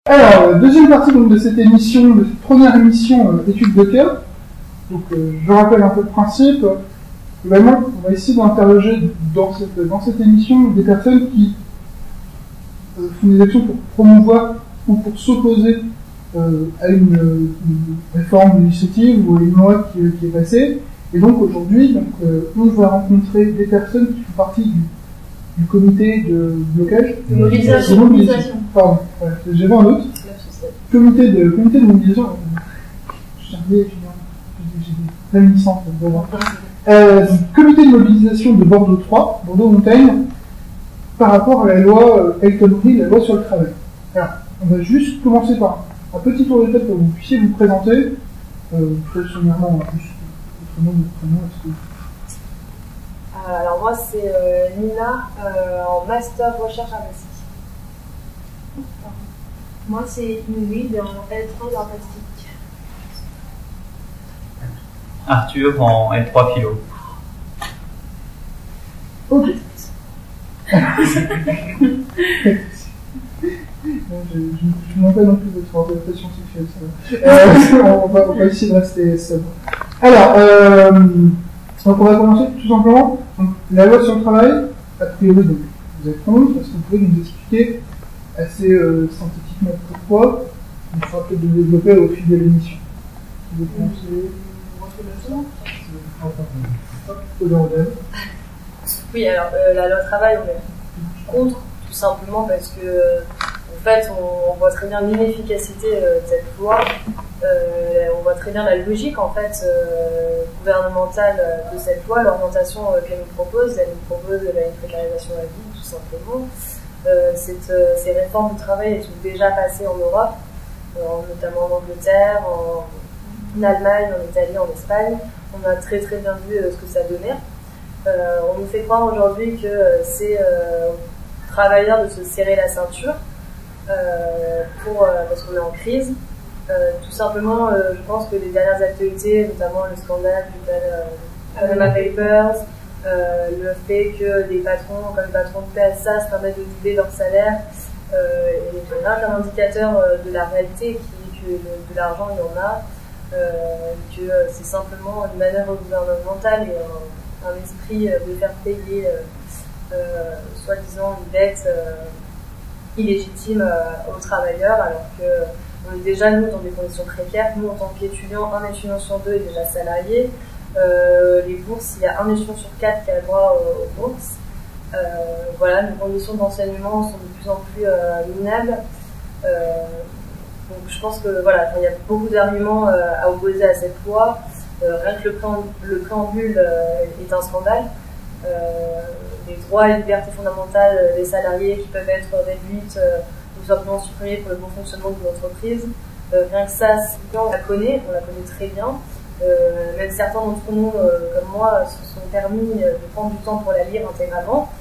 Alors, deuxième partie donc, de cette émission, de cette première émission d'études de cas. Donc, je rappelle un peu le principe. Vraiment, on va essayer d'interroger dans cette émission des personnes qui font des actions pour promouvoir ou pour s'opposer à une réforme législative ou à une loi qui est passée. Et donc aujourd'hui, on va rencontrer des personnes qui font partie du comité de blocage. De mobilisation. Pardon, ouais, j'avais un autre. Comité de mobilisation. J'ai des réminiscences. Comité de mobilisation de Bordeaux 3, Bordeaux-Montaigne, par rapport à la loi El Khomri, la loi sur le travail. Alors, on va juste commencer par un petit tour de tête pour que vous puissiez vous présenter. Très sommairement, juste votre nom, votre prénom, est-ce que... Alors moi c'est Nina en master recherche artistique. Moi c'est Ingrid en L3 en plastique. Arthur en L3 philo. Ok. Je ne demande pas non plus votre orientation sexuelle. On va essayer de rester sobre. Alors, donc on va commencer tout simplement. Donc, la loi sur le travail, a priori, donc, vous êtes contre. Est-ce que vous pouvez nous expliquer assez synthétiquement pourquoi? Il faudra peut-être le développer au fil de l'émission. Vous pensez... Oui, alors la loi travail, on est contre, tout simplement parce que en fait, on voit très bien l'inefficacité de cette loi. On voit très bien la logique en fait gouvernementale de cette loi, l'orientation qu'elle nous propose. Elle nous propose une précarisation à vie, tout simplement. Ces réformes du travail elles sont déjà passées en Europe, notamment en Angleterre, en Allemagne, en Italie, en Espagne. On a très très bien vu ce que ça donnait. On nous fait croire aujourd'hui que c'est aux travailleurs de se serrer la ceinture parce qu'on est en crise. Tout simplement, je pense que les dernières actualités, notamment le scandale du Panama Papers, le fait que des patrons, comme le patron de PSA, se permettent de doubler leur salaire, et un indicateur de la réalité qui est que de l'argent il y en a, que c'est simplement une manœuvre gouvernementale et un esprit de faire payer soi-disant une dette illégitime aux travailleurs, alors que on est déjà nous dans des conditions précaires. Nous en tant qu'étudiants, un étudiant sur deux est déjà salarié. Les bourses, il y a un étudiant sur quatre qui a le droit aux bourses. Voilà, nos conditions d'enseignement sont de plus en plus minables. Donc je pense que voilà, il y a beaucoup d'arguments à opposer à cette loi. Rien que le préambule est un scandale. Les droits et libertés fondamentales des salariés qui peuvent être réduites ou simplement supprimées pour le bon fonctionnement de l'entreprise. Rien que ça, on la connaît très bien. Même certains d'entre nous, comme moi, se sont permis de prendre du temps pour la lire intégralement.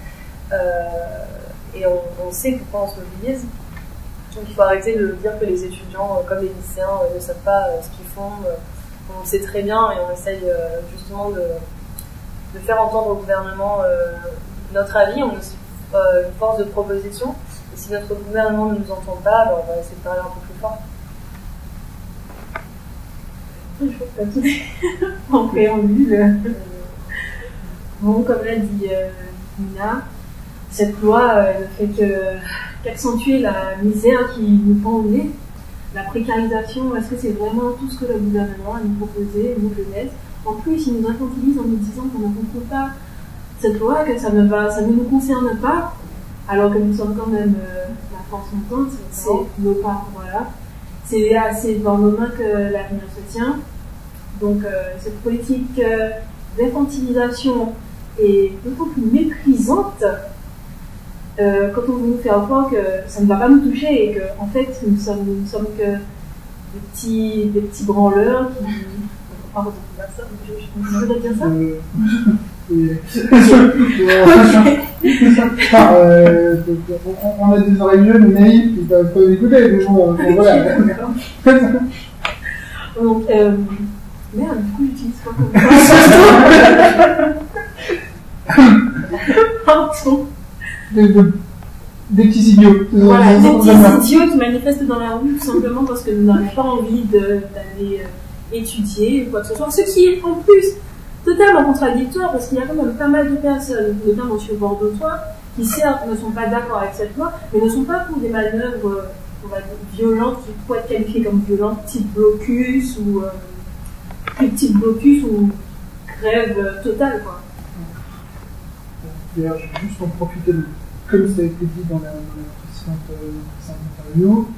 Et on sait pourquoi on se mobilise. Donc il faut arrêter de dire que les étudiants, comme les lycéens, ne savent pas ce qu'ils font. On le sait très bien et on essaye justement de faire entendre au gouvernement notre avis. On est aussi une force de proposition. Et si notre gouvernement ne nous entend pas, on va essayer de parler un peu plus fort. Je trouve que en préambule. Bon, comme l'a dit Nina, cette loi ne fait qu'accentuer la misère qui nous pend au nez. La précarisation, est-ce que c'est vraiment tout ce que le gouvernement a nous proposé, nous jeunesse? En plus, il nous infantilise en nous disant qu'on ne comprend pas cette loi, que ça ne nous concerne pas, alors que nous sommes quand même la force montante, c'est nos parents, voilà. C'est assez dans nos mains que l'avenir se tient. Donc cette politique d'infantilisation est d'autant plus méprisante quand on nous fait croire que ça ne va pas nous toucher et qu'en fait nous sommes que des petits branleurs qui... Pardon, je voudrais dire ça on a des oreilles jeunes et naïfs qui peuvent pas écouter, mais bon, voilà. Donc, merde, du coup, j'utilise pas comme ça. Pardon. des petits idiots. Voilà, des petits idiots qui manifestent dans la rue tout simplement parce que nous n'avons pas envie d'aller étudier ou quoi que ce soit. Ce qui est en plus totalement contradictoire parce qu'il y a quand même pas mal de personnes, notamment sur Bordeaux-Tois, qui certes ne sont pas d'accord avec cette loi, mais ne sont pas pour des manœuvres, on va dire, violentes, qui pourraient être qualifiées comme violentes, type blocus ou grève totale, quoi. D'ailleurs, je vais juste en profiter, comme ça a été dit dans la précédente interview,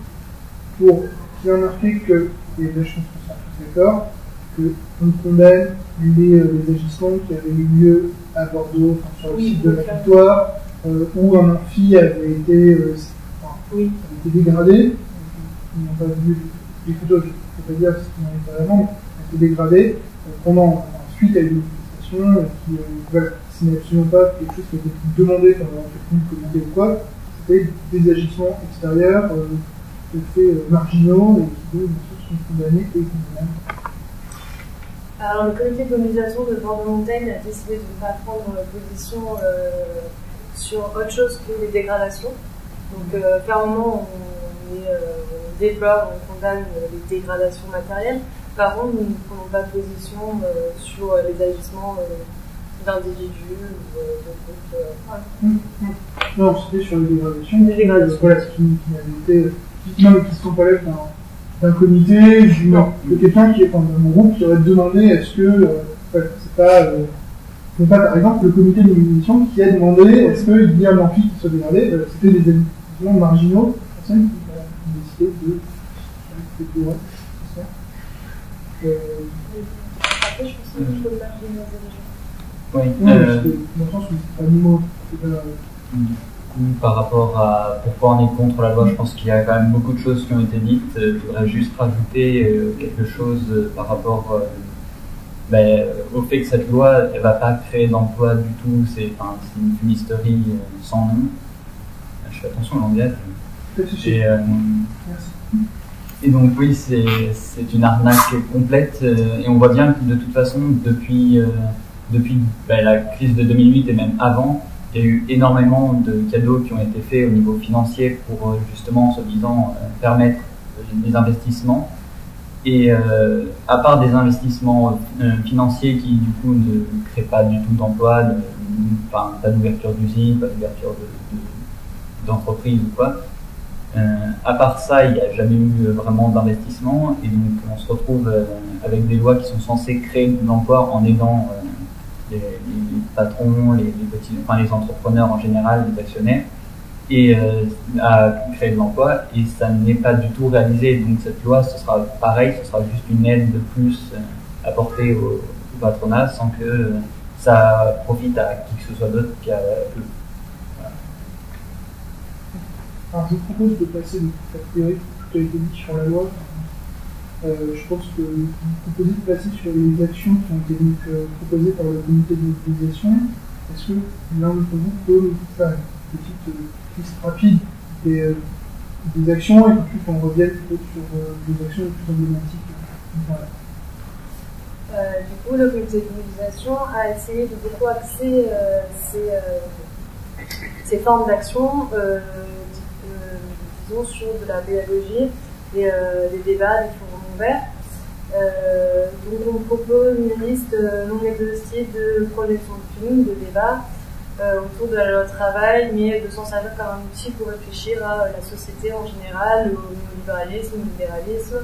pour bien marquer que, et là je pense qu'on sera tous d'accord, qu'on condamne les agissements qui avaient eu lieu à Bordeaux, sur le site de la Victoire, où un amphi avait été dégradé. Ils n'ont pas vu les photos, je ne peux pas dire ce qu'ils n'ont pas vraiment, mais a été dégradé pendant ensuite à une manifestation qui ce n'est absolument pas quelque chose qui a été demandé par quelqu'un comité ou quoi, c'était des agissements extérieurs, de faits marginaux et qui bien sûr sont condamnés et condamnables. Alors, le comité de mobilisation de Bordeaux-Montaigne a décidé de ne pas prendre position sur autre chose que les dégradations. Donc, clairement, on déplore, on condamne les dégradations matérielles. Par contre, nous ne prenons pas position sur les agissements d'individus ou de groupes. Non, c'était sur les dégradations. Les dégradations. Voilà, qui avaient été. Non, mais qui ne sont pas là d'un comité, de quelqu'un qui est dans mon groupe qui aurait demandé est-ce que. C'est pas par exemple le comité de mobilisation qui a demandé est-ce qu'il y a un amphi qui soit dégradé. C'était des éléments marginaux, personnes qui ont décidé de. Après, je pense que je peux marginaliser les gens. Oui, dans le sens où c'est pas mot. Par rapport à pourquoi on est contre la loi, je pense qu'il y a quand même beaucoup de choses qui ont été dites. Je voudrais juste rajouter quelque chose par rapport au fait que cette loi, elle va pas créer d'emploi du tout. C'est une fumisterie sans nom. Je fais attention au langage. Et donc oui, c'est une arnaque complète. Et on voit bien que de toute façon, depuis la crise de 2008 et même avant, il y a eu énormément de cadeaux qui ont été faits au niveau financier pour justement, soi-disant, permettre des investissements. Et à part des investissements financiers qui du coup ne créent pas du tout d'emploi, pas d'ouverture d'usine, pas d'ouverture d'entreprise ou quoi, à part ça, il n'y a jamais eu vraiment d'investissement. Et donc on se retrouve avec des lois qui sont censées créer de l'emploi en aidant les patrons, les entrepreneurs en général, les actionnaires, et à créer de l'emploi, et ça n'est pas du tout réalisé. Donc cette loi, ce sera pareil, ce sera juste une aide de plus apportée au patronat sans que ça profite à qui que ce soit d'autre qu'à eux. Voilà. Alors je vous propose de passer de cette théorie qui a été dit sur la loi. Je pense que vous proposez de passer sur les actions qui ont été proposées par le comité de mobilisation. Est-ce que l'un d'entre vous peut nous faire une petite liste rapide des actions et ensuite on revienne peut-être sur les actions les plus emblématiques? Voilà. Du coup, le comité de mobilisation a essayé de beaucoup axer ces formes d'action, disons, sur de la pédagogie et des débats, des forums ouverts. Donc on propose une liste non exhaustive de projections de films, de débats autour de la loi travail, mais de s'en servir comme un outil pour réfléchir à la société en général, au néolibéralisme, au libéralisme,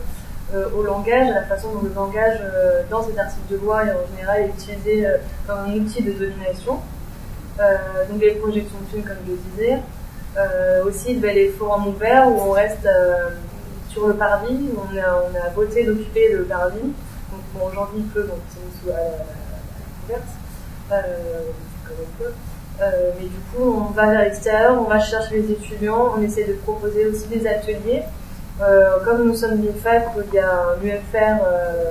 au langage, à la façon dont le langage dans cet article de loi et en général est utilisé comme un outil de domination. Donc les projections de films, comme je le disais. Aussi les forums ouverts où on reste sur le parvis, où on a voté d'occuper le parvis. Donc bon, aujourd'hui il pleut, donc c'est sous la couverte, comme on peut. Mais du coup, on va vers l'extérieur, on va chercher les étudiants, on essaie de proposer aussi des ateliers. Comme nous sommes l'INFAC, il y a un UFR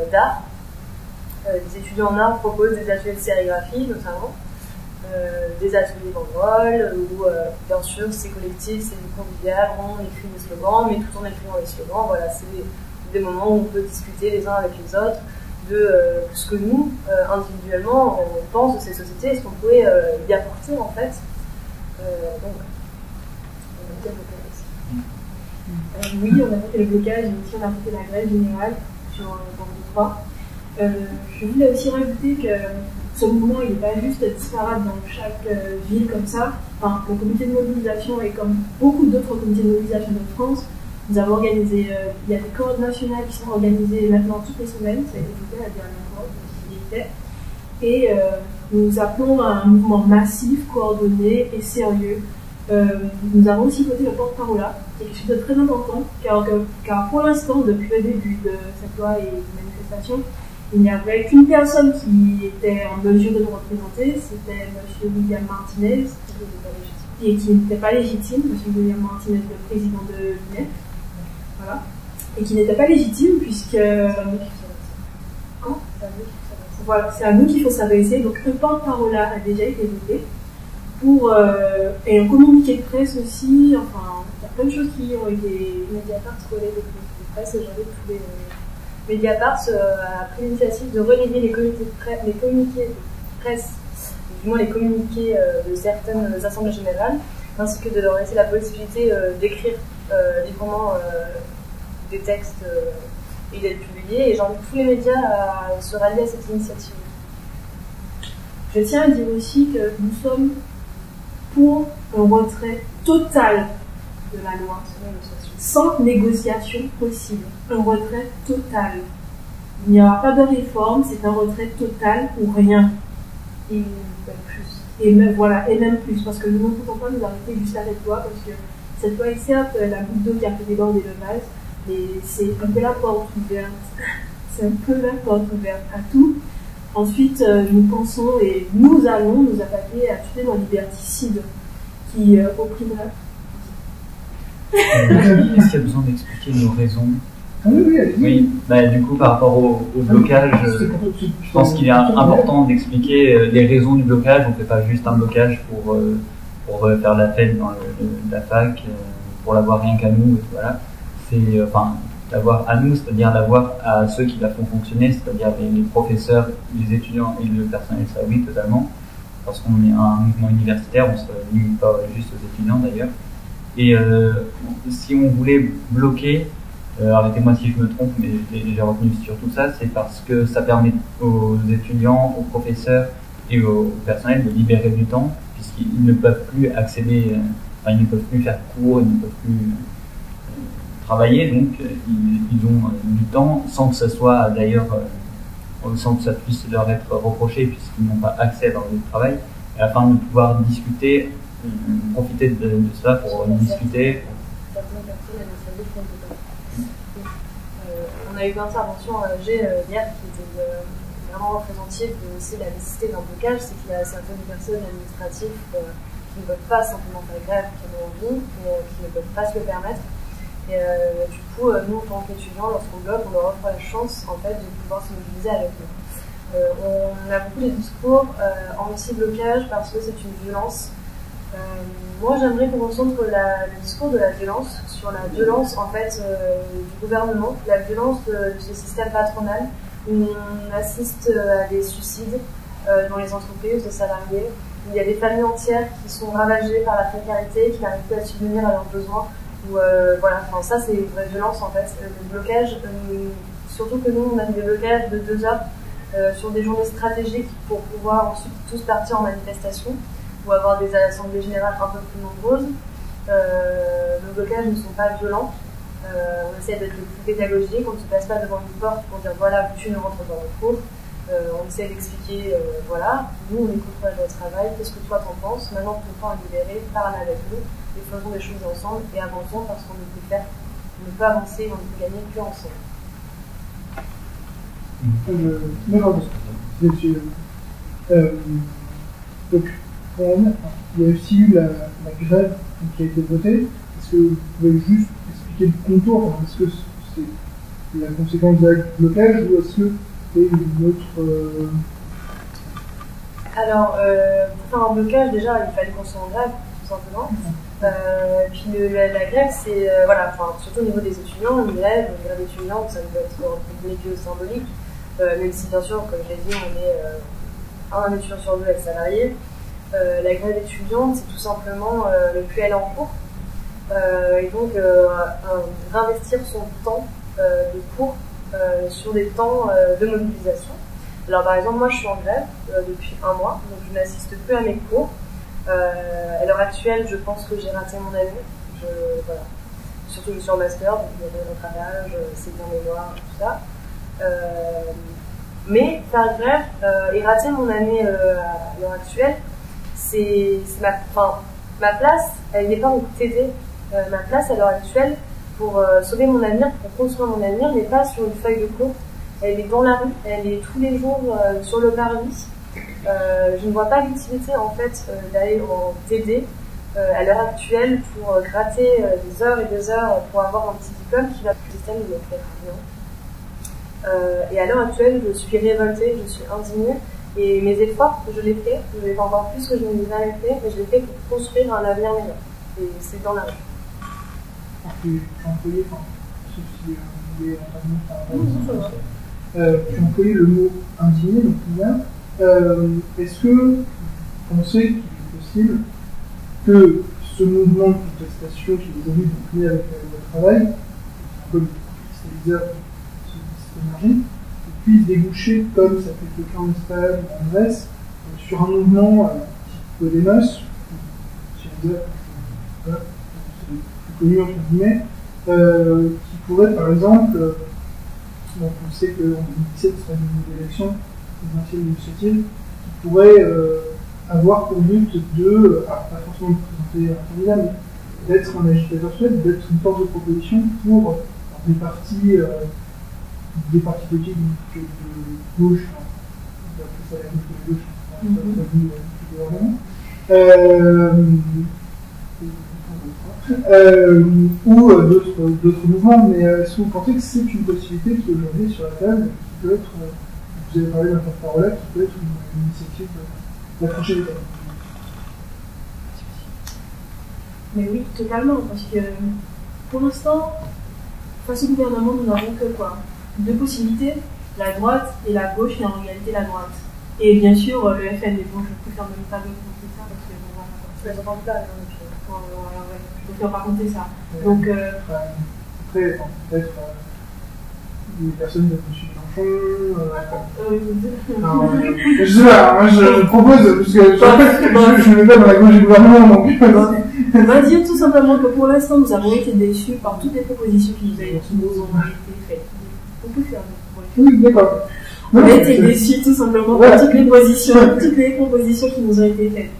d'art. Les étudiants en art proposent des ateliers de sérigraphie, notamment. Des ateliers banderoles, où bien sûr c'est collectif, c'est du convivial, on écrit des slogans, mais tout en écrivant les slogans, voilà, c'est des moments où on peut discuter les uns avec les autres de ce que nous, individuellement, on pense de ces sociétés et ce qu'on pourrait y apporter en fait. Donc, Oui, on a fait le blocage, mais aussi on a fait la grève générale sur Bordeaux 3. Je voulais aussi rajouter que ce mouvement il n'est pas juste disparate dans chaque ville comme ça. Enfin, le comité de mobilisation est comme beaucoup d'autres comités de mobilisation de France. Nous avons organisé, il y a des cohortes nationales qui sont organisées maintenant toutes les semaines, ça a été fait la dernière fois, qui était. Et nous appelons à un mouvement massif, coordonné et sérieux. Nous avons aussi voté le porte-parole, qui est quelque chose de très important, car pour l'instant, depuis le début de cette loi et de manifestation, il n'y avait qu'une personne qui était en mesure de nous représenter, c'était M. William Martinez, et qui n'était pas légitime, M. William Martinez, le président de l'UNEF, voilà, et qui n'était pas légitime puisque... Quand voilà, c'est à nous qu'il faut s'adresser, donc un porte-parole a déjà été voté, et un communiqué de presse aussi, enfin, il y a plein de choses qui ont été... Mediapart relais de presse, et j'avais tous les... Mediapart a pris l'initiative de relayer les communiqués de presse, du moins les communiqués de certaines assemblées générales, ainsi que de leur laisser la possibilité d'écrire librement des textes et d'être publiés. Et j'invite tous les médias à se rallier à cette initiative. Je tiens à dire aussi que nous sommes pour un retrait total de la loi, sans négociation possible. Un retrait total. Il n'y aura pas de réforme, c'est un retrait total ou rien. Et même plus. Et même plus, parce que nous ne pouvons pas nous arrêter juste à cette loi, parce que cette loi est certes la goutte d'eau qui a fait déborder le vase, mais c'est un peu la porte ouverte. C'est un peu la porte ouverte à tout. Ensuite, nous pensons et nous allons nous attaquer à tous les lois liberticides qui oppriment. Est-ce qu'il y a besoin d'expliquer nos raisons? Oui, bah, du coup, par rapport au blocage, je pense qu'il est important d'expliquer les raisons du blocage. On ne fait pas juste un blocage pour faire la fête dans la fac, pour l'avoir rien qu'à nous. Voilà. C'est l'avoir à nous, c'est-à-dire l'avoir à ceux qui la font fonctionner, c'est-à-dire les professeurs, les étudiants et le personnel, ça oui, totalement. Parce qu'on est un mouvement universitaire, on ne se limite pas juste aux étudiants d'ailleurs. Et si on voulait bloquer, arrêtez-moi si je me trompe, mais j'ai retenu sur tout ça, c'est parce que ça permet aux étudiants, aux professeurs et au personnel de libérer du temps, puisqu'ils ne peuvent plus accéder, ils ne peuvent plus faire cours, ils ne peuvent plus travailler, donc ils ont du temps sans que ça soit d'ailleurs, sans que ça puisse leur être reproché, puisqu'ils n'ont pas accès à leur lieu de travail, et afin de pouvoir discuter, profiter de ça pour discuter. On a eu une intervention à AG hier qui était vraiment représentative de aussi la nécessité d'un blocage, c'est qu'il y a certaines personnes administratives qui ne peuvent pas simplement faire grève, qui en ont envie, mais qui ne peuvent pas se le permettre. Et du coup, nous en tant qu'étudiants, lorsqu'on bloque, on leur offre la chance en fait de pouvoir se mobiliser avec nous. On a beaucoup de discours anti-blocage parce que c'est une violence. Moi, j'aimerais qu'on concentre le discours de la violence sur la violence en fait du gouvernement, la violence de ce système patronal où on assiste à des suicides dans les entreprises de salariés. Il y a des familles entières qui sont ravagées par la précarité, qui n'arrivent plus à subvenir à leurs besoins. Voilà, enfin, ça c'est une vraie violence en fait. Le blocage, surtout que nous on a des blocages de 2 heures sur des journées stratégiques pour pouvoir ensuite tous partir en manifestation ou avoir des assemblées générales un peu plus nombreuses. Nos blocages ne sont pas violents. On essaie d'être le plus pédagogique, on ne se place pas devant une porte pour dire voilà, tu ne rentres pas dans le cours. On essaie d'expliquer, voilà, nous on écoute pas votre travail, qu'est-ce que toi t'en penses, maintenant ton temps est libéré, parle avec nous, et faisons des choses ensemble et avançons parce qu'on ne peut avancer, on ne peut gagner que ensemble. Donc, il y a aussi eu la grève qui a été votée. Est-ce que vous pouvez juste expliquer le contour? Est-ce que c'est la conséquence du blocage ou est-ce que c'est une autre... Alors, pour faire un blocage, déjà, il fallait qu'on soit en grève, tout simplement. Puis la grève, c'est, voilà, surtout au niveau des étudiants, une grève étudiante, ça peut être que symbolique, même si, bien sûr, comme je l'ai dit, on est un étudiant sur 2 avec salarié. La grève étudiante, c'est tout simplement le plus elle en cours. et donc réinvestir son temps de cours sur des temps de mobilisation. Alors par exemple, moi je suis en grève depuis 1 mois, donc je n'assiste plus à mes cours. À l'heure actuelle, je pense que j'ai raté mon année. Voilà. Surtout je suis en master, donc il y a des rattrapages, c'est bien mémoire, tout ça. Mais faire grève et rater mon année à l'heure actuelle, c'est ma place, elle n'est pas au TD. Ma place à l'heure actuelle, pour sauver mon avenir, pour construire mon avenir, n'est pas sur une feuille de cours. Elle est dans la rue, elle est tous les jours sur le parvis. Je ne vois pas l'utilité en fait d'aller en TD à l'heure actuelle pour gratter des heures et des heures pour avoir un petit diplôme qui va le système ne me fait rien. Et à l'heure actuelle, je suis révoltée, je suis indignée et mes efforts, je les fais encore plus que je ne les avais fait, mais je les fais pour construire un avenir meilleur. Et c'est dans la rue. Tu as employé le mot indigné, donc bien. Est-ce que vous pensez qu'il est possible que ce mouvement de contestation qui est devenu bouclé avec le travail, un peu le cristalliseur de cette énergie, puisse déboucher, comme ça fait le cas en Espagne ou en Grèce, sur un mouvement type Podemos, c'est plus connu entre guillemets, qui pourrait par exemple, donc on sait qu'en 2017 sera une nouvelle élection présidentielle législative, qui pourrait avoir pour but de, pas forcément de présenter un candidat, mais d'être un agitateur social, d'être une force de proposition pour des partis politiques de gauche, on peut appeler ça la gauche, ou d'autres mouvements, mais est-ce que vous pensez que c'est une possibilité qui aujourd'hui est sur la table, qui peut être, vous avez parlé d'un porte-parole qui peut être une initiative d'approcher les thèmes? Mais oui, totalement, parce que pour l'instant, face au gouvernement, nous n'avons que quoi? 2 possibilités, la droite et la gauche, et en réalité la droite. Et bien sûr, le FN, mais bon, je préfère même pas compter ça, parce que bon, voilà. Je préfère pas compter ça. Donc, après, peut-être les personnes de M. Mélenchon. Je sais pas, moi je propose, parce que je me mets pas dans la gauche du gouvernement, donc. On va dire tout simplement que pour l'instant, nous avons été déçus par toutes les propositions qui nous ont été faites. On peut faire des Oui, d'accord. On a été déçus tout simplement par toutes les propositions qui nous ont été faites.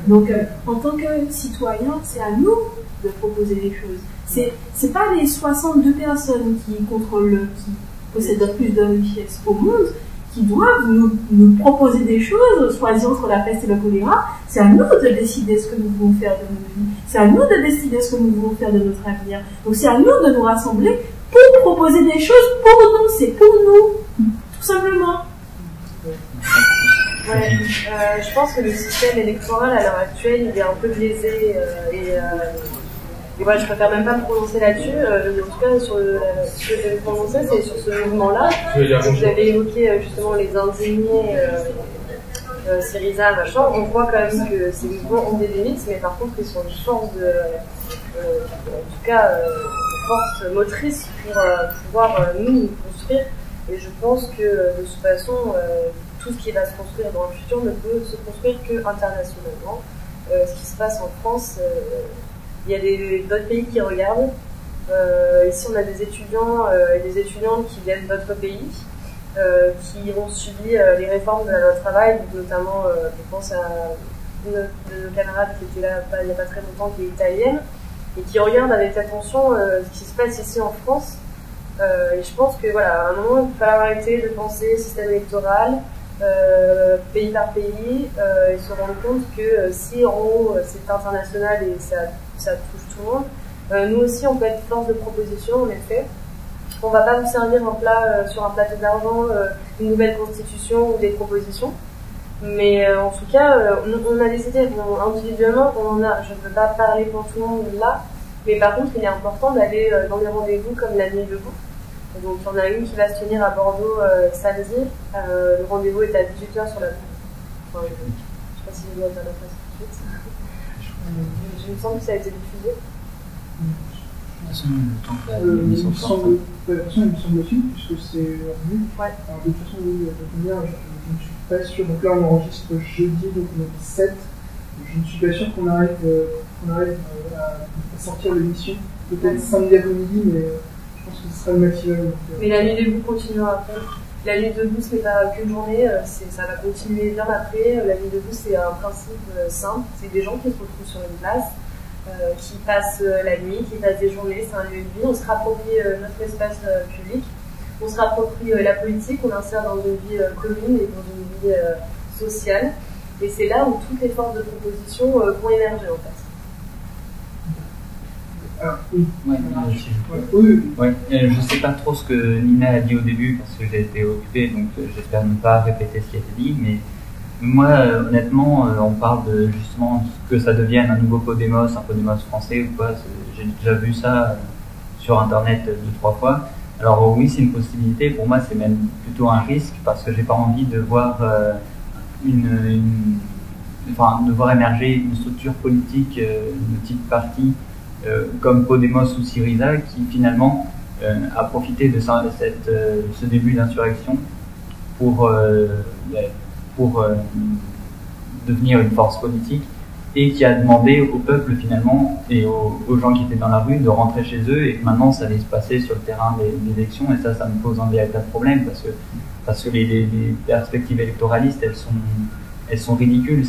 Donc, en tant que citoyens, c'est à nous de proposer des choses. C'est pas les 62 personnes qui contrôlent, qui possèdent le plus de richesses au monde, qui doivent nous proposer des choses, choisir entre la peste et le choléra. C'est à nous de décider ce que nous voulons faire de notre vie. C'est à nous de décider ce que nous voulons faire de notre avenir. Donc, c'est à nous de nous rassembler pour proposer des choses pour nous. C'est pour nous. Tout simplement. Ouais, je pense que le système électoral à l'heure actuelle, il est un peu biaisé et voilà, je préfère même pas me prononcer là-dessus. En tout cas, sur ce que je vais me prononcer, c'est sur ce mouvement-là. Vous avez évoqué justement les indignés, Syriza, machin. On voit quand même que ces mouvements ont des limites, mais par contre, ils sont une force de, en tout cas, force motrice pour pouvoir nous construire. Et je pense que de toute façon, tout ce qui va se construire dans le futur ne peut se construire qu'internationalement. Ce qui se passe en France, il y a d'autres pays qui regardent. Ici, on a des étudiants et des étudiantes qui viennent d'autres pays, qui ont subi les réformes de la loi travail, notamment, je pense à une de nos camarades qui était là il n'y a pas très longtemps, qui est italienne, et qui regarde avec attention ce qui se passe ici en France. Et je pense que voilà, à un moment, il va falloir arrêter de penser système électoral, pays par pays, et se rendre compte que si en haut c'est international et ça touche tout le monde, nous aussi on peut être force de proposition en effet. On ne va pas vous servir un plat sur un plateau d'argent, une nouvelle constitution ou des propositions. Mais en tout cas, on a des idées. Individuellement, on en a. Je ne peux pas parler pour tout le monde là, mais par contre, il est important d'aller dans des rendez-vous comme la Nuit debout. Donc, il y en a une qui va se tenir à Bordeaux samedi. Le rendez-vous est à 18h sur la place. Enfin, je ne sais pas si je dois être à la place tout de suite. Je me sens que ça a été diffusé. De toute façon, le temps que Il l'émission me sorte. semble, de toute façon, il me semble aussi, puisque c'est revenu. Ouais. Alors, de toute façon, oui, de toute manière, je ne suis pas sûr. Donc là, on enregistre jeudi, donc on est 7. Je ne suis pas sûr qu'on arrive, à sortir l'émission. Peut-être samedi après-midi, mais je pense que ce sera le maximum. Donc, Mais la nuit debout continuera après. La nuit debout, ce n'est pas qu'une journée, ça va continuer bien après. La nuit debout, c'est un principe simple. C'est des gens qui se retrouvent sur une place, qui passent la nuit, qui passent des journées. C'est un lieu de vie. On se rapproprie notre espace public. On se rapproprie la politique. On insère dans une vie commune et dans une vie sociale. Et c'est là où toutes les forces de proposition vont émerger, en fait. Ah, oui. Ouais, si je peux. Oui. Ouais, je sais pas trop ce que Nina a dit au début parce que j'ai été occupé, donc j'espère ne pas répéter ce qui a été dit, mais moi, honnêtement, on parle de justement que ça devienne un nouveau Podemos, un Podemos français ou quoi. J'ai déjà vu ça sur Internet 2-3 fois. Alors oui, c'est une possibilité. Pour moi, c'est même plutôt un risque parce que j'ai pas envie de voir de voir émerger une structure politique, une petite partie comme Podemos ou Syriza qui finalement a profité de ce début d'insurrection pour devenir une force politique et qui a demandé au peuple finalement et aux gens qui étaient dans la rue de rentrer chez eux et que maintenant ça allait se passer sur le terrain des élections et ça me pose un véritable problème parce que les perspectives électoralistes elles sont ridicules.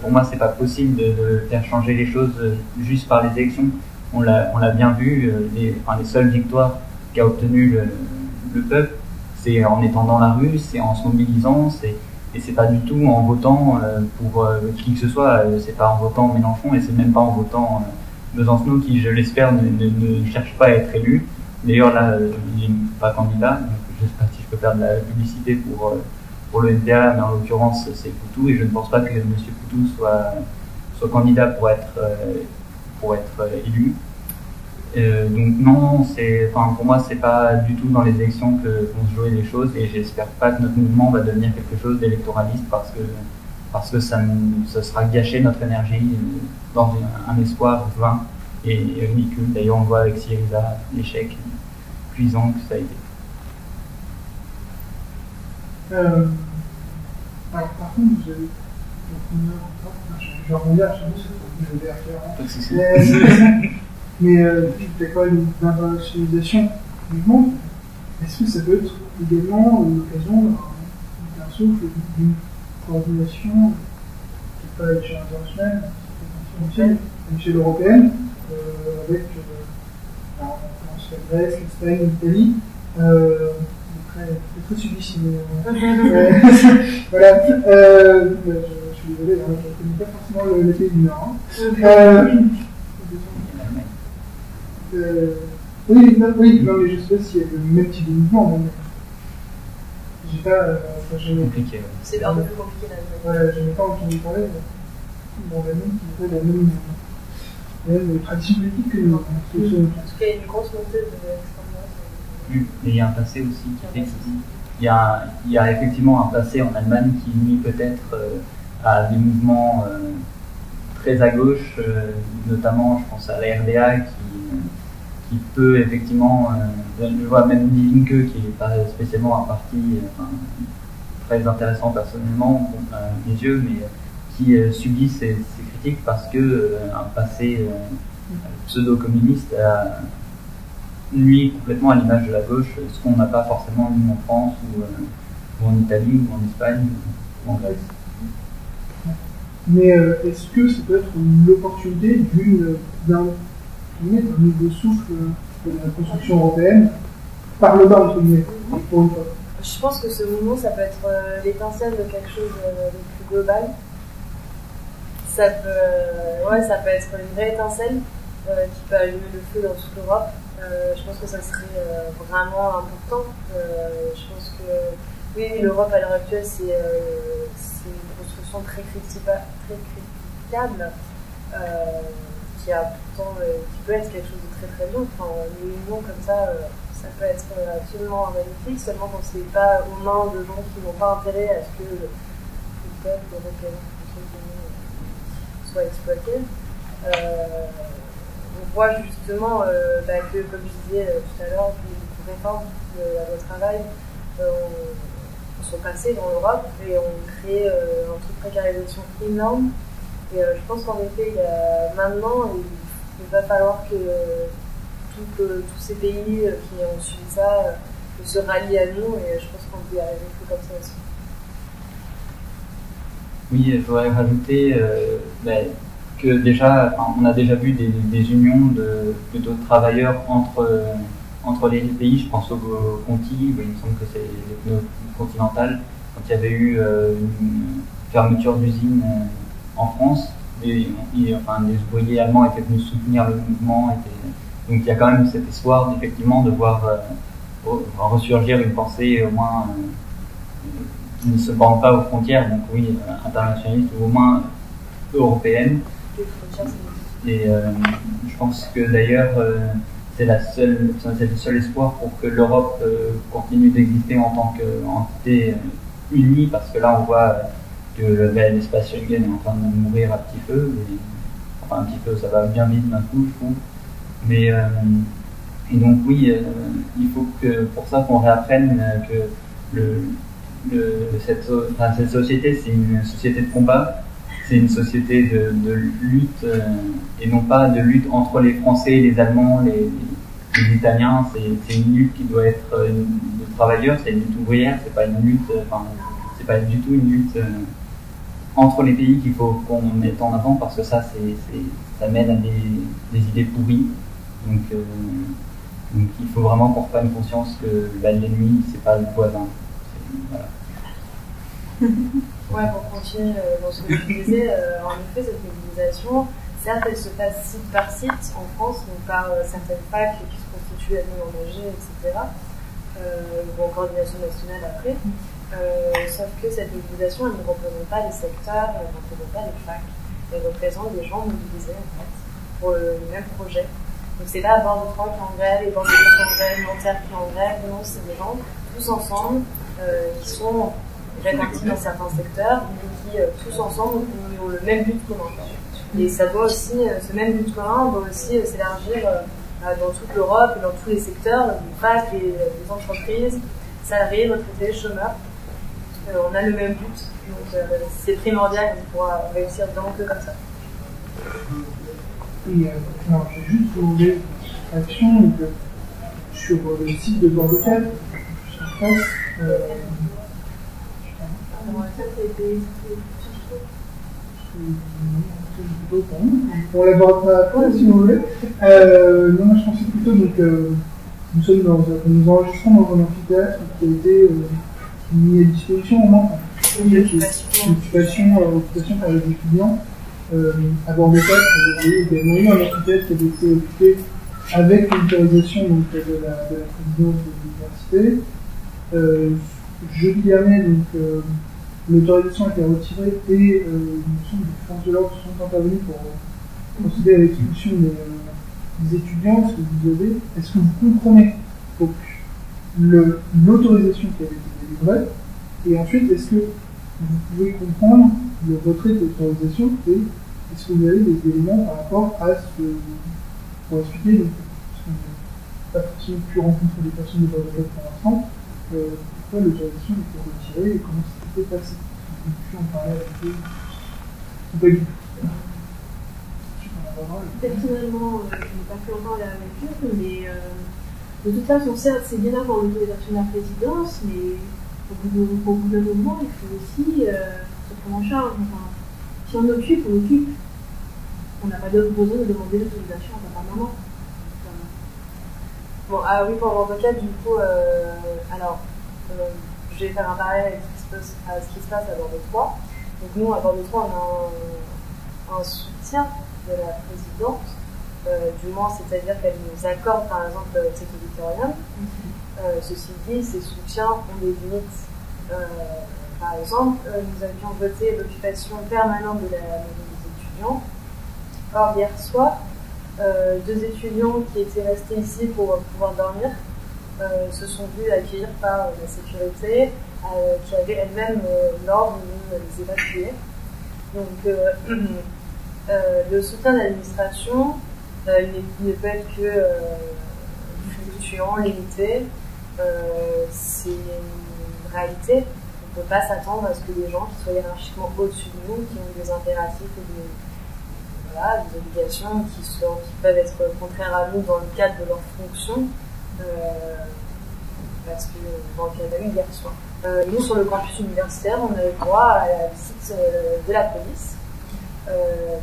Pour moi, c'est pas possible de faire changer les choses juste par les élections. On l'a bien vu, les seules victoires qu'a obtenues le peuple, c'est en étant dans la rue, c'est en se mobilisant, et c'est pas du tout en votant pour qui que ce soit. C'est pas en votant Mélenchon et c'est même pas en votant Besancenot qui, je l'espère, ne cherche pas à être élu. D'ailleurs là, il n'est pas candidat, donc j'espère que je peux faire de la publicité pour le NPA, mais en l'occurrence c'est Poutou, et je ne pense pas que M. Poutou soit candidat pour être élu. Donc non, pour moi c'est pas du tout dans les élections que vont se jouer les choses, et j'espère pas que notre mouvement va devenir quelque chose d'électoraliste parce que ça sera gâcher notre énergie dans un espoir vain et ridicule. D'ailleurs on voit avec Syriza l'échec cuisant que ça a été. Alors, par contre, vous avez. Je vais rebondir à chaque fois, je vais faire. Mais il y a quand même une internationalisation du mouvement. Est-ce que ça peut être également l'occasion d'un souffle, d'une coordination, qui n'est pas à l'échelle internationale, qui est à l'échelle européenne, avec la Grèce, l'Espagne, l'Italie, très sublime, mais voilà. Je suis désolé, je ne connais pas forcément les pays du Nord. Oui, non, mais je sais pas s'il y a le même type de mouvement. J'ai pas. Compliqué. C'est un peu plus compliqué là. Voilà, je n'ai pas entendu parler la même tradition politique que nous. En tout cas, il y a une grosse montée de l'extrême droite. Et il y a un passé aussi qui fait qu'il y a effectivement un passé en Allemagne qui nuit peut-être à des mouvements très à gauche, notamment je pense à la RDA qui peut effectivement, je vois même Die Linke qui n'est pas spécialement un parti très intéressant personnellement à mes yeux, mais qui subit ces critiques parce que un passé pseudo-communiste nuit complètement à l'image de la gauche, ce qu'on n'a pas forcément nous en France ou en Italie ou en Espagne ou en Grèce. Mais est-ce que ça peut être l'opportunité d'un nouveau souffle de la construction européenne par le bas, entre guillemets, pour une fois? Je pense que ce mouvement, ça peut être l'étincelle de quelque chose de plus global. Ça peut être une vraie étincelle qui peut allumer le feu dans toute l'Europe. Je pense que ça serait vraiment important. Je pense que oui, l'Europe à l'heure actuelle, c'est une construction très critiquable, qui peut être quelque chose de très très bien. Enfin, les mouvements comme ça peut être absolument magnifique, seulement quand c'est pas aux mains de gens qui n'ont pas intérêt à ce que le peuple européen soit exploité. on voit justement que, comme je disais tout à l'heure, que les réformes de la loi travail sont passées dans l'Europe et ont créé un taux de précarisation énorme. Et je pense qu'en effet, maintenant, il va falloir que tous ces pays qui ont suivi ça se rallient à nous, et je pense qu'on peut y arriver comme ça aussi. Oui, je voudrais rajouter que déjà, on a déjà vu des unions plutôt de travailleurs entre les pays. Je pense au Conti, il me semble que c'est les continentales, quand il y avait eu une fermeture d'usine en France, les ouvriers allemands étaient venus soutenir le mouvement. Donc il y a quand même cet espoir effectivement de voir ressurgir une pensée au moins qui ne se borne pas aux frontières, donc oui, internationaliste ou au moins européenne. Et je pense que d'ailleurs c'est le seul espoir pour que l'Europe continue d'exister en tant qu'entité unie, parce que là on voit que l'espace Schengen est en train de mourir à petit feu, un petit peu, ça va bien vite d'un coup, je trouve. Mais et donc oui, il faut que pour ça qu'on réapprenne que cette société, c'est une société de combat, c'est une société de lutte, et non pas de lutte entre les Français, les Allemands, les Italiens. C'est une lutte qui doit être de travailleurs, c'est une lutte ouvrière, c'est pas une lutte, c'est pas du tout une lutte entre les pays qu'il faut qu'on mette en avant, parce que ça mène à des idées pourries. Donc il faut vraiment qu'on prenne conscience que l'ennemi, c'est pas le voisin. Voilà. Ouais, pour continuer dans ce que tu disais, en effet, cette mobilisation, certes, elle se passe site par site en France, donc par certaines facs qui se constituent elles-mêmes engagées, etc. Ou en coordination nationale après. Sauf que cette mobilisation, elle ne représente pas les secteurs, elle ne représente pas les facs. Elle représente des gens mobilisés, en fait, pour le même projet. Donc c'est pas Bordeaux 3 qui est en grève, et Bordeaux 2 qui est en grève, Nanterre qui est en grève, non, c'est des gens tous ensemble qui sont répartis dans certains secteurs, mais qui tous ensemble ont le même but commun. Et ça doit aussi, ce même but commun doit aussi s'élargir dans toute l'Europe, dans tous les secteurs, les facs, les entreprises, salariés, retraités, chômeurs. On a le même but, donc c'est primordial de pouvoir réussir vraiment que comme ça. Et alors, j'ai juste demandé une action sur le site de Bordeaux 4, sur face. On l'abordera après si vous voulez. Non, je pensais plutôt nous enregistrons dans un amphithéâtre qui a été mis à disposition au moins. Une occupation par les étudiants. À Bordeaux 4, il y a eu un amphithéâtre qui avait été occupé avec l'autorisation de la présidence de l'université. Jeudi dernier, l'autorisation a été retirée et il me semble que les forces de l'ordre sont intervenues pour procéder à l'expulsion des étudiants. Est-ce que vous comprenez l'autorisation qui avait été délivrée, et ensuite est-ce que vous pouvez comprendre le retrait de l'autorisation, et est-ce que vous avez des éléments par rapport à ce pour expliquer, parce qu'on n'a pas forcément pu rencontrer des personnes de Bordeaux pour l'instant, pourquoi l'autorisation a été retirée et comment ça s'était passé. On a pu en parler avec eux ou pas du tout. Personnellement, je n'ai pas pu en parler avec eux, mais de toute façon, certes, c'est bien d'avoir l'autorisation de la présidence, mais au bout d'un moment, il faut aussi se prendre en charge. Enfin, si on occupe, on occupe. On n'a pas besoin de demander l'autorisation à papa maman. Bon, oui, pour l'avocat, du coup, je vais faire un parallèle avec ce qui se passe à Bordeaux 3. Donc nous, à Bordeaux 3, on a un soutien de la présidente, du moins, c'est-à-dire qu'elle nous accorde, par exemple, cet auditorium. Ceci dit, ces soutiens ont des limites. Par exemple, nous avions voté l'occupation permanente de la maison des étudiants. Or, hier soir, 2 étudiants qui étaient restés ici pour pouvoir dormir se sont vus accueillir par la sécurité, qui avait elle-même l'ordre de les évacuer. Donc, le soutien de l'administration Il ne peut être que fluctuant, limité. C'est une réalité. On ne peut pas s'attendre à ce que des gens qui soient hiérarchiquement au-dessus de nous, qui ont des impératifs et des obligations qui peuvent être contraires à nous dans le cadre de leur fonction, parce que dans le cadre hier soir. Nous, sur le campus universitaire, on a eu droit à la visite de la police,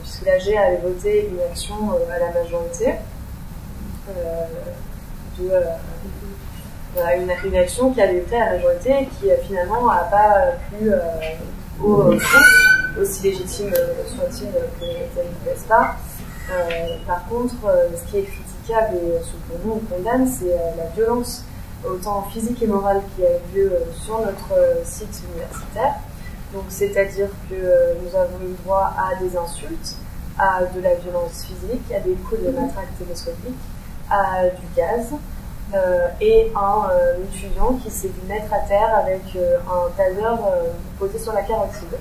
puisque l'AG avait voté une action à la majorité, une action qui avait été à la majorité et qui finalement n'a pas pu, aussi légitime soit-il que ça ne plaise pas. Par contre, ce qui est critiquable et ce que nous on condamne, c'est la violence, autant physique et morale, qui a eu lieu sur notre site universitaire. Donc, c'est-à-dire que nous avons eu droit à des insultes, à de la violence physique, à des coups de matraque télescopique, à du gaz, et un étudiant qui s'est dû mettre à terre avec un taser posé sur la carotide.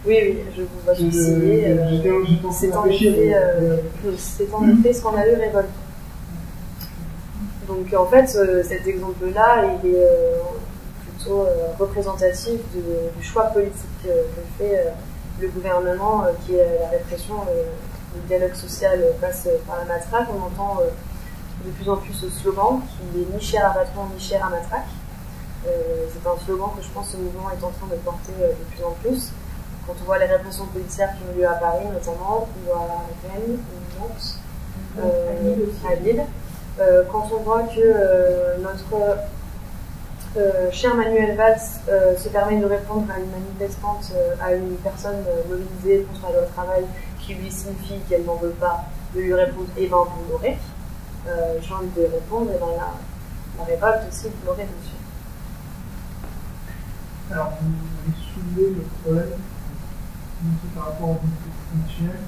Oui, je vous vois soucier. C'est en effet scandaleux et révoltant. Donc en fait, cet exemple-là, il est plutôt représentatif du choix politique que fait le gouvernement, qui est la répression, le dialogue social passe par la matraque. On entend de plus en plus ce slogan qui est ni cher à Patron, ni cher à matraque. C'est un slogan que je pense que ce mouvement est en train de porter de plus en plus. Quand on voit les répressions policières qui ont lieu à Paris notamment, ou à Rennes, ou Nantes, à Lille, quand on voit que notre cher Manuel Valls se permet de répondre à une manifestante, à une personne mobilisée contre la loi travail, qui lui signifie qu'elle n'en veut pas, de lui répondre « eh ben vous l'aurez », j'ai envie de répondre « eh ben la révolte aussi, vous l'aurez, monsieur ». Alors, vous avez soulevé le problème par rapport au fonctionnel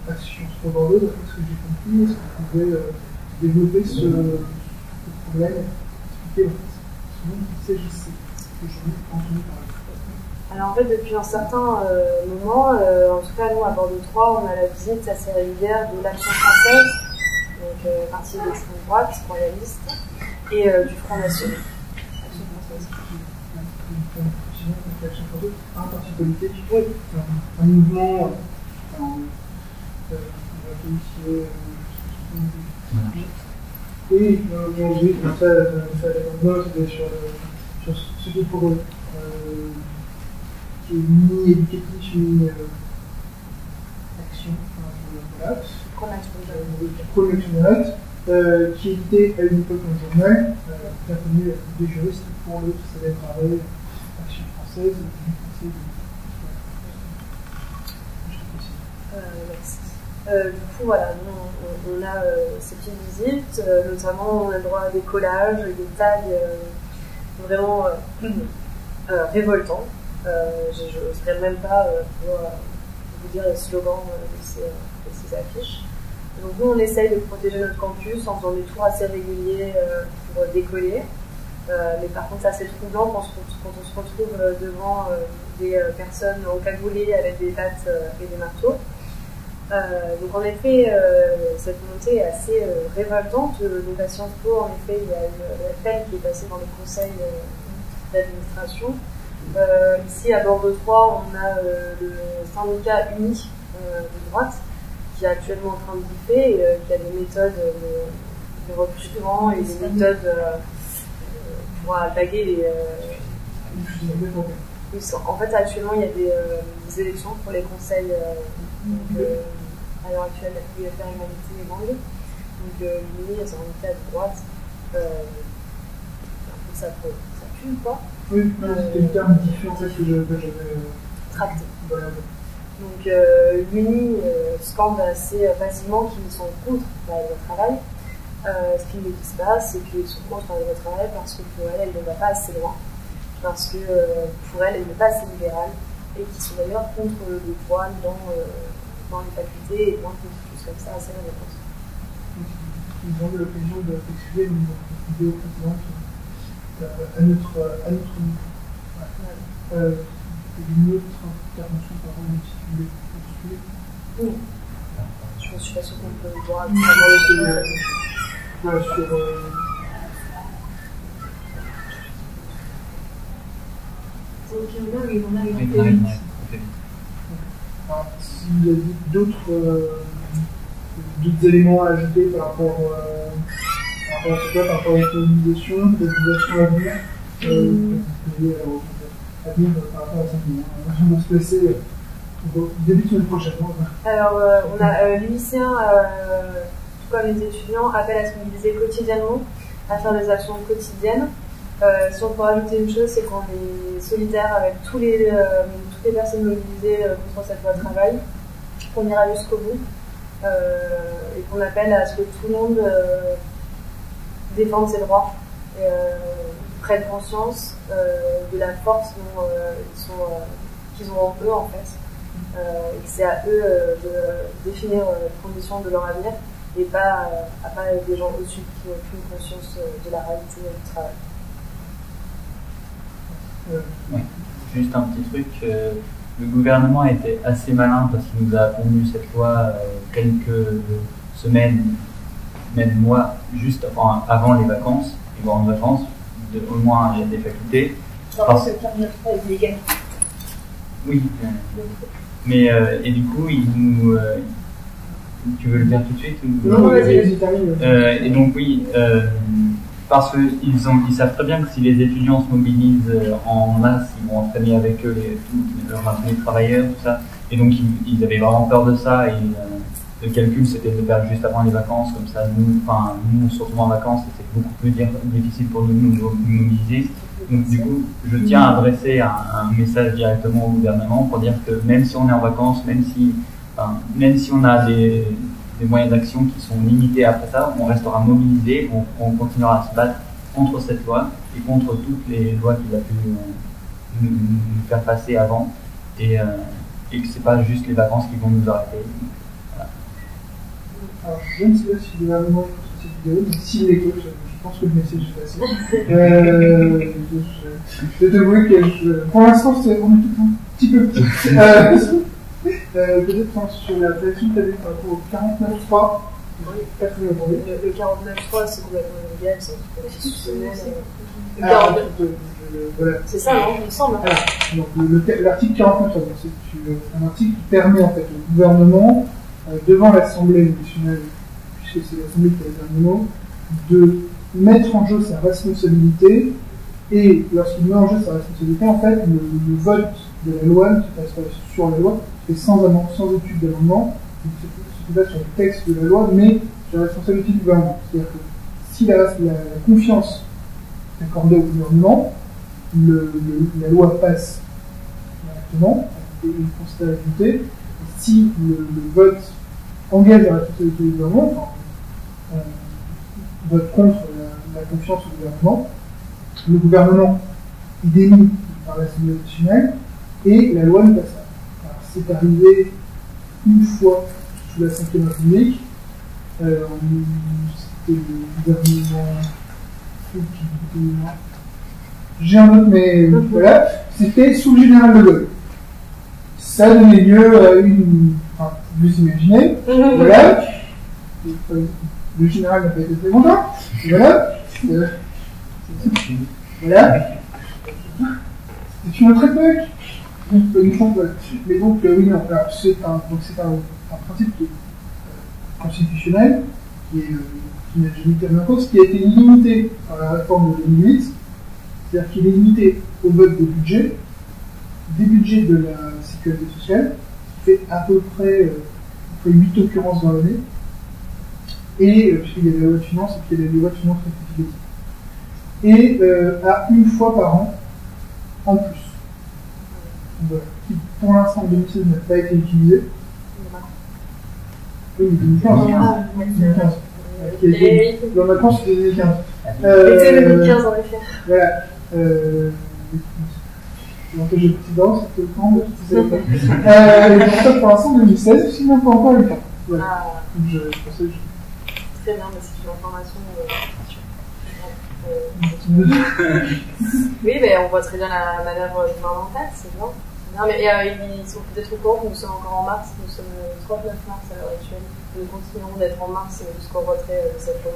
à Sciences Po Bordeaux, d'après ce que j'ai compris. Est-ce que vous pouvez développer ce problème, expliquer en fait ce dont il s'agissait, que je n'ai pas entendu parler? Alors en fait, depuis un certain moment, en tout cas nous à Bordeaux 3, on a la visite assez régulière de l'Action française, donc parti d'extrême droite, royaliste, et du Front National. Un parti politique, oui. Un mouvement, oui, aujourd'hui, comme ça, sur ce qui est pour eux, qui est ni-éducatif, ni-action, voilà. Promotion qui était à une époque un journal, qui a connu des juristes pour le célèbre arrêt Action française, Du coup, voilà, nous, on a ces petites visites, notamment on a le droit à des collages, des tags vraiment révoltants. Je n'oserais même pas vous dire les slogans de ces affiches. Donc nous, on essaye de protéger notre campus en faisant des tours assez réguliers pour décoller. Mais par contre, c'est assez troublant quand on se retrouve devant des personnes encagoulées avec des battes et des marteaux. Donc en effet, cette montée est assez révoltante. Donc à Sciences Po, en effet, il y a une réforme qui est passée dans les conseils d'administration. Ici, à Bordeaux 3, on a le syndicat uni de droite qui est actuellement en train de biffer, qui a des méthodes de recrutement et des méthodes pour baguer les... En fait, actuellement, il y a des élections pour les conseils. À l'heure actuelle, UFR Humanité et Gang. Donc, l'UNI, c'est un état de droite. Ça pue, quoi. Oui, c'était une terme différent que j'avais tracté. Voilà. Donc, l'UNI scande assez facilement qu'ils sont contre le travail. Ce qu'ils ne disent pas, c'est qu'ils sont contre le travail parce que pour elle ne va pas assez loin. Parce que pour elle n'est pas assez libérale. Et qu'ils sont d'ailleurs contre le voile dans les facultés et plein de choses comme ça assez révélantes. Ils ont eu l'occasion d'exclure une vidéo précédente à notre niveau. une autre intervention par rapport à l'intitulé poursuivre. Je me suis pas sûre qu'on peut voir Voilà, sur Donc il y en a, mais on a Oui, les alors, s'il y a d'autres éléments à ajouter par rapport à ça, par rapport à l'autonomisation, l'autonomisation à venir, à venir par rapport à ça. On va se placer au début de semaine prochaine. Alors, on a les lycéens, tout comme les étudiants, appellent à se mobiliser quotidiennement, à faire des actions quotidiennes. Si on peut rajouter une chose, c'est qu'on est solidaire avec toutes les personnes mobilisées contre cette loi de travail, qu'on ira jusqu'au bout, et qu'on appelle à ce que tout le monde défende ses droits, prenne conscience de la force qu'ils ont en eux en fait, et que c'est à eux de définir les conditions de leur avenir, et pas des gens au-dessus qui n'ont aucune conscience de la réalité du travail. Oui. Juste un petit truc, le gouvernement a été assez malin parce qu'il nous a pondu cette loi quelques semaines, même mois, juste avant les vacances, les grandes vacances, au moins il y a des facultés. Parce que le 49.3 est légal. Oui, mais et du coup, il nous. Tu veux le faire tout de suite ou... Non, vas-y, termine. Et donc oui, parce qu'ils savent très bien que si les étudiants se mobilisent en masse, ils vont entraîner avec eux les travailleurs, tout ça. Et donc ils avaient vraiment peur de ça. Et le calcul, c'était de le faire juste avant les vacances, comme ça nous surtout en vacances, c'est beaucoup plus difficile pour nous de nous mobiliser. Donc du coup, je tiens à adresser un message directement au gouvernement pour dire que même si on est en vacances, même si on a des moyens d'action qui sont limités après ça, on restera mobilisé, on continuera à se battre contre cette loi et contre toutes les lois qu'il a pu nous faire passer avant, et que c'est pas juste les vacances qui vont nous arrêter. Voilà. Alors, je ne sais pas si le gouvernement écoute cette vidéo, mais s'il l'écoute, je pense que le message est passé. Je vais t'avouer que pour l'instant, on est tout un petit peu petit. Peut-être sur la réaction que tu avais par rapport au 49.3. Le 49.3, c'est complètement illégal, c'est voilà. C'est ça, non, il me semble. Donc l'article 49, c'est un article qui permet en fait au gouvernement, devant l'Assemblée nationale, puisque c'est l'Assemblée qui a le dernier mot, de mettre en jeu sa responsabilité, et lorsqu'il met en jeu sa responsabilité, en fait, le vote de la loi ne se passe pas sur la loi, c'est sans étude d'amendement, se base sur le texte de la loi, mais sur la responsabilité du gouvernement. C'est-à-dire que si la confiance est accordée au gouvernement, la loi passe directement, et une constabilité. Si le vote engage la responsabilité du gouvernement, vote contre la confiance au gouvernement est démis par l'Assemblée nationale, et la loi ne passe pas. Alors, c'est arrivé une fois sous la Ve République, c'était le gouvernement. J'ai un autre, mais voilà, c'était sous le général de Gaulle. Ça a donné lieu à enfin, vous imaginez, voilà, le général n'a pas été très content, voilà, voilà, c'est une autre époque. Mais donc, oui, non, alors, c'est un principe qui est constitutionnel, qui n'a jamais été remis en cause, qui a été limité par la réforme de 2008, c'est-à-dire qu'il est limité au vote des budgets de la sécurité sociale, qui fait à peu près 8 occurrences dans l'année, et puisqu'il y a la loi de finances et qu'il y a la loi de finances rectificative. Et à une fois par an, en plus. Voilà. Qui, pour l'instant, en 2016, n'a pas été utilisé. Oui, 2015. Dans ma France, c'était 2015. C'était 2015, en effet. Voilà. Donc, j'ai pris dans c'était le temps de tout ça. Et pour ça, pour l'instant, 2016, sinon pas encore le cas. Voilà. Ah. Donc, je pensais que Très bien, mais c'est une information. Oui, mais on voit très bien la manœuvre gouvernementale, c'est bien. Non, mais ils sont peut-être au courant que nous sommes encore en mars, nous sommes le 39 mars à l'heure actuelle. Nous continuerons d'être en mars jusqu'au retrait de cette loi.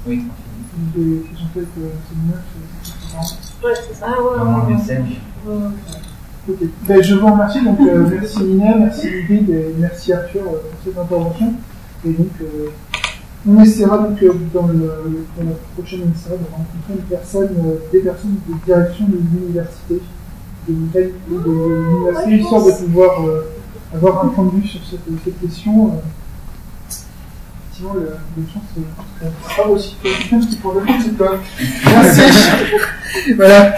Oui. Ils ont fait c'est Ouais, c'est ça. Ah ouais, Vraiment un ouais, message. Ok. Ben, je vous remercie, donc merci Nina, merci Ingrid et merci Arthur pour cette intervention. Et donc, on essaiera donc dans la prochaine émission de rencontrer des personnes de direction de l'université, de l'université, histoire de pouvoir avoir un point de vue sur cette question. Effectivement, les chances c'est pas aussi quelqu'un qui pourrait répondre cette toi. Merci. Voilà.